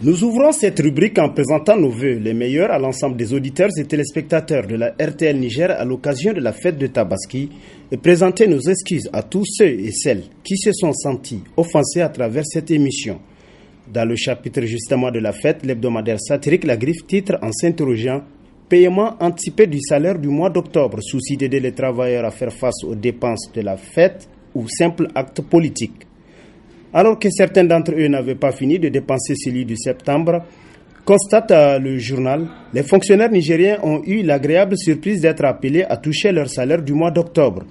Nous ouvrons cette rubrique en présentant nos vœux, les meilleurs à l'ensemble des auditeurs et téléspectateurs de la RTL Niger à l'occasion de la fête de Tabaski et présenter nos excuses à tous ceux et celles qui se sont sentis offensés à travers cette émission. Dans le chapitre justement de la fête, l'hebdomadaire satirique La Griffe titre en s'interrogeant « Paiement anticipé du salaire du mois d'octobre, souci d'aider les travailleurs à faire face aux dépenses de la fête ou simple acte politique ». Alors que certains d'entre eux n'avaient pas fini de dépenser celui de septembre, constate le journal, les fonctionnaires nigériens ont eu l'agréable surprise d'être appelés à toucher leur salaire du mois d'octobre.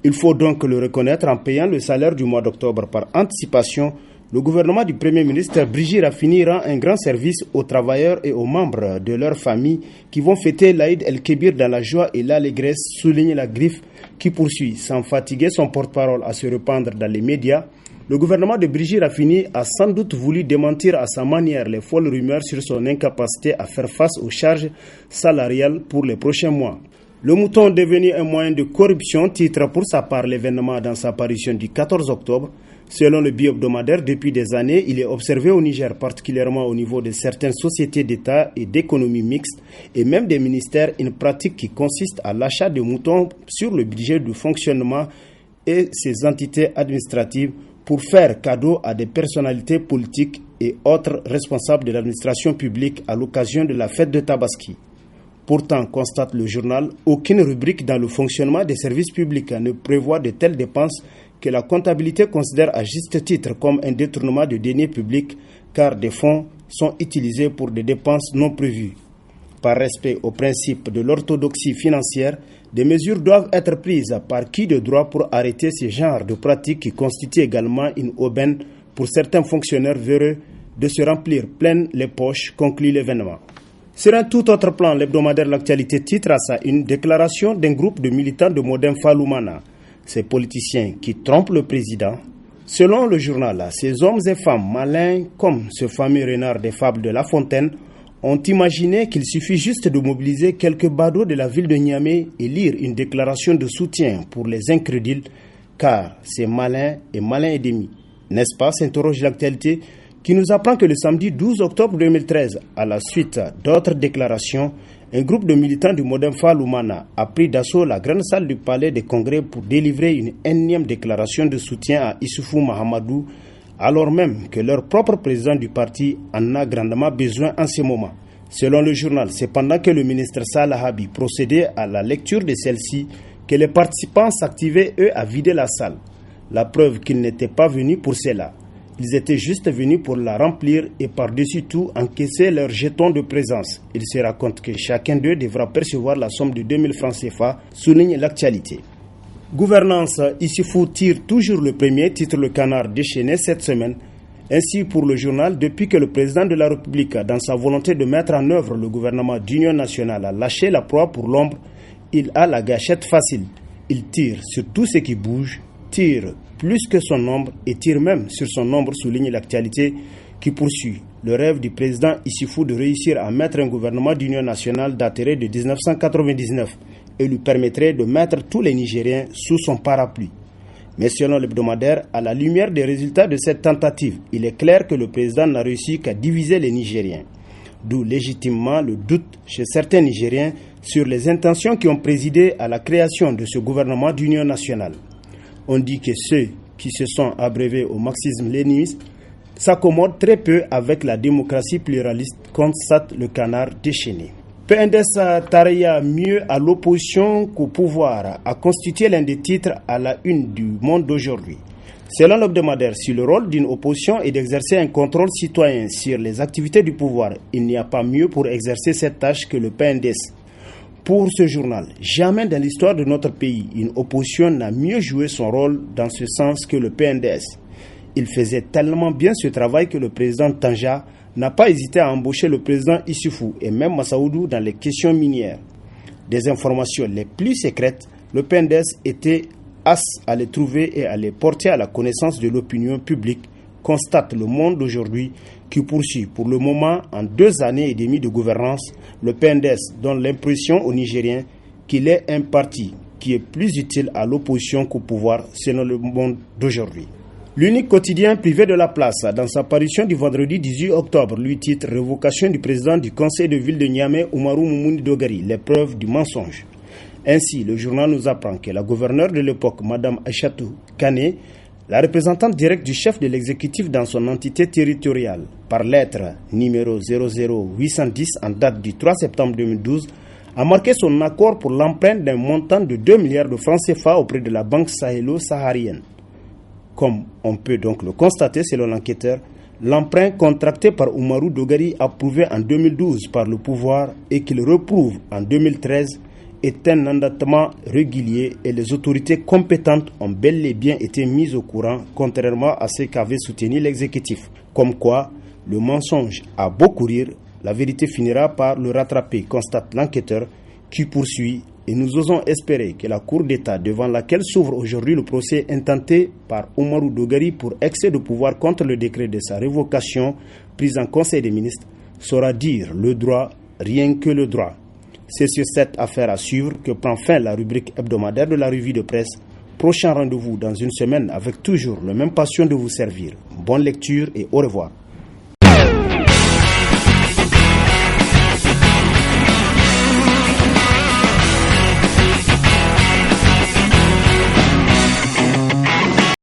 Il faut donc le reconnaître en payant le salaire du mois d'octobre par anticipation. Le gouvernement du Premier ministre Brigitte Raffini rend un grand service aux travailleurs et aux membres de leur famille qui vont fêter l'Aïd El-Kébir dans la joie et l'allégresse, souligne La Griffe qui poursuit sans fatiguer son porte-parole à se répandre dans les médias. Le gouvernement de Brigitte Raffini a sans doute voulu démentir à sa manière les folles rumeurs sur son incapacité à faire face aux charges salariales pour les prochains mois. Le mouton devenu un moyen de corruption titre pour sa part l'événement dans sa parution du 14 octobre. Selon le bi-hebdomadaire, depuis des années, il est observé au Niger, particulièrement au niveau de certaines sociétés d'État et d'économie mixte, et même des ministères, une pratique qui consiste à l'achat de moutons sur le budget de fonctionnement et ses entités administratives pour faire cadeau à des personnalités politiques et autres responsables de l'administration publique à l'occasion de la fête de Tabaski. Pourtant, constate le journal, aucune rubrique dans le fonctionnement des services publics ne prévoit de telles dépenses que la comptabilité considère à juste titre comme un détournement de deniers publics car des fonds sont utilisés pour des dépenses non prévues. Par respect au principe de l'orthodoxie financière, des mesures doivent être prises par qui de droit pour arrêter ce genre de pratiques qui constituent également une aubaine pour certains fonctionnaires véreux de se remplir pleines les poches, conclut l'événement. Sur un tout autre plan, l'hebdomadaire L'Actualité titre à sa une déclaration d'un groupe de militants de Modem Faloumana. Ces politiciens qui trompent le président. Selon le journal, ces hommes et femmes malins comme ce fameux renard des fables de La Fontaine ont imaginé qu'il suffit juste de mobiliser quelques badauds de la ville de Niamey et lire une déclaration de soutien pour les incrédules, car c'est malin et demi. N'est-ce pas, s'interroge L'Actualité, qui nous apprend que le samedi 12 octobre 2013, à la suite d'autres déclarations, un groupe de militants du Modem Faloumana a pris d'assaut la grande salle du palais des congrès pour délivrer une énième déclaration de soutien à Issoufou Mahamadou, alors même que leur propre président du parti en a grandement besoin en ce moment. Selon le journal, c'est pendant que le ministre Salah Habi procédait à la lecture de celle-ci que les participants s'activaient eux à vider la salle. La preuve qu'ils n'étaient pas venus pour cela. Ils étaient juste venus pour la remplir et par-dessus tout encaisser leur jeton de présence. Il se raconte que chacun d'eux devra percevoir la somme de 2000 francs CFA, souligne L'Actualité. Gouvernance, Issoufou tire toujours le premier, titre Le Canard déchaîné cette semaine. Ainsi pour le journal, depuis que le président de la République, dans sa volonté de mettre en œuvre le gouvernement d'union nationale, a lâché la proie pour l'ombre, il a la gâchette facile. Il tire sur tout ce qui bouge, tire plus que son ombre et tire même sur son ombre, souligne L'Actualité qui poursuit. Le rêve du président Issoufou de réussir à mettre un gouvernement d'union nationale daterait de 1999 et lui permettrait de mettre tous les Nigériens sous son parapluie. Mais selon l'hebdomadaire, à la lumière des résultats de cette tentative, il est clair que le président n'a réussi qu'à diviser les Nigériens. D'où légitimement le doute chez certains Nigériens sur les intentions qui ont présidé à la création de ce gouvernement d'union nationale. On dit que ceux qui se sont abreuvés au marxisme-léninisme s'accommodent très peu avec la démocratie pluraliste, constate Le Canard déchaîné. PNDS Tareya mieux à l'opposition qu'au pouvoir a constitué l'un des titres à la une du Monde d'aujourd'hui. Selon l'hebdomadaire, si le rôle d'une opposition est d'exercer un contrôle citoyen sur les activités du pouvoir, il n'y a pas mieux pour exercer cette tâche que le PNDS. Pour ce journal, jamais dans l'histoire de notre pays, une opposition n'a mieux joué son rôle dans ce sens que le PNDS. Il faisait tellement bien ce travail que le président Tanja n'a pas hésité à embaucher le président Issoufou et même Massaoudou dans les questions minières. Des informations les plus secrètes, le PNDS était as à les trouver et à les porter à la connaissance de l'opinion publique, constate Le Monde d'aujourd'hui qui poursuit pour le moment en 2 années et demie de gouvernance. Le PNDS donne l'impression aux Nigériens qu'il est un parti qui est plus utile à l'opposition qu'au pouvoir selon Le Monde d'aujourd'hui. L'unique quotidien privé de la place, dans sa parution du vendredi 18 octobre, lui titre « Révocation du président du conseil de ville de Niamey, Oumarou Moumouni Dogari, l'épreuve du mensonge ». Ainsi, le journal nous apprend que la gouverneure de l'époque, Mme Aïchatou Kane, la représentante directe du chef de l'exécutif dans son entité territoriale, par lettre numéro 00810 en date du 3 septembre 2012, a marqué son accord pour l'emprunt d'un montant de 2 milliards de francs CFA auprès de la banque sahélo-saharienne. Comme on peut donc le constater selon l'enquêteur, l'emprunt contracté par Oumarou Dogari approuvé en 2012 par le pouvoir et qu'il reprouve en 2013 est un endettement régulier et les autorités compétentes ont bel et bien été mises au courant, contrairement à ce qu'avait soutenu l'exécutif. Comme quoi, le mensonge a beau courir, la vérité finira par le rattraper, constate l'enquêteur qui poursuit. Et nous osons espérer que la Cour d'État, devant laquelle s'ouvre aujourd'hui le procès intenté par Oumarou Dogari pour excès de pouvoir contre le décret de sa révocation prise en Conseil des ministres, saura dire le droit, rien que le droit. C'est sur cette affaire à suivre que prend fin la rubrique hebdomadaire de la revue de presse. Prochain rendez-vous dans une semaine avec toujours le même passion de vous servir. Bonne lecture et au revoir.